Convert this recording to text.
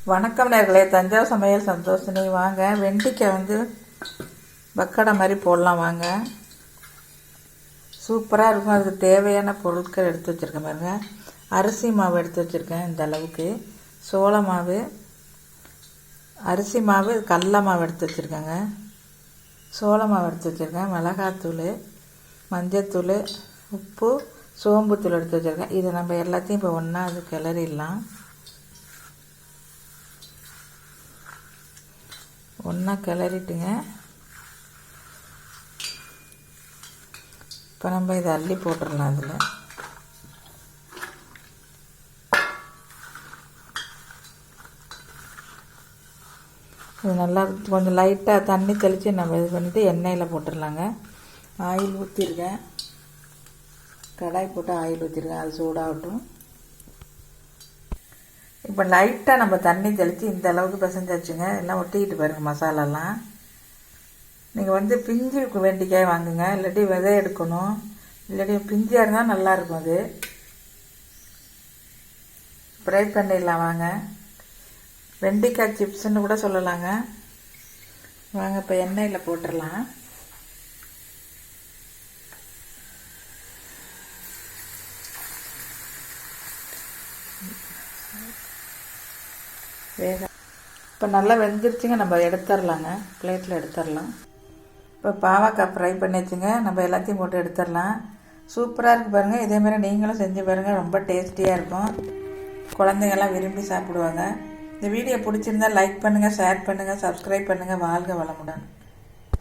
வணக்கம் நேர்களே, தஞ்சாவூர் சமையல் சந்தோஷினி. வாங்க, வெண்டைக்காய் பக்கடை மாதிரி போடலாம் வாங்க. சூப்பராக இருக்கும். அதுக்கு தேவையான பொருட்கள் எடுத்து வச்சுருக்கேன் பாருங்க. அரிசி மாவு எடுத்து வச்சுருக்கேன் இந்த அளவுக்கு. சோள மாவு, அரிசி மாவு, கடல மாவு எடுத்து வச்சுருக்கேங்க. சோள மாவு எடுத்து வச்சுருக்கேன். மிளகாத்தூள், மஞ்சத்தூள், உப்பு, சோம்புத்தூள் எடுத்து வச்சுருக்கேன். இதை நம்ம எல்லாத்தையும் இப்போ ஒன்றா அது கிளறிடலாம். ஒன்றா கிளறிட்டுங்க. இப்போ நம்ம இதை அள்ளி போட்டுடலாம். அதில் இது நல்லா கொஞ்சம் லைட்டாக தண்ணி தெளித்து நம்ம இது பண்ணிவிட்டு எண்ணெயில் போட்டுடலாங்க. ஆயில் ஊற்றிருக்கேன். கடாய் போட்டு ஆயில் ஊற்றிருக்கேன். அது சூடாகட்டும். இப்போ லைட்டாக நம்ம தண்ணி தெளித்து இந்த அளவுக்கு பிசைஞ்சாச்சுங்க. எல்லாம் ஒட்டிக்கிட்டு பாருங்கள் மசாலாலாம். நீங்கள் பிஞ்சு வெண்டைக்காய் வாங்குங்க, இல்லாட்டி விதை எடுக்கணும். இல்லாட்டி பிஞ்சியாக இருந்தால் நல்லாயிருக்கும். அது ஃப்ரை பண்ணிடலாம் வாங்க. வெண்டைக்காய் சிப்ஸ்ன்னு கூட சொல்லலாங்க. வாங்க இப்போ எண்ணெயில் போட்டுடலாம். இப்போ நல்லா வெந்துருச்சுங்க. நம்ம எடுத்துடலாங்க. பிளேட்டில் எடுத்துடலாம். இப்போ பாவக்காய் ஃப்ரை பண்ணி வச்சுங்க. நம்ம எல்லாத்தையும் போட்டு எடுத்துடலாம். சூப்பராக இருக்குது பாருங்கள். இதேமாதிரி நீங்களும் செஞ்சு பாருங்கள். ரொம்ப டேஸ்டியாக இருக்கும். குழந்தைங்கள்லாம் விரும்பி சாப்பிடுவாங்க. இந்த வீடியோ பிடிச்சிருந்தால் லைக் பண்ணுங்கள், ஷேர் பண்ணுங்கள், சப்ஸ்கிரைப் பண்ணுங்கள். வாழ்க வளமுடன்.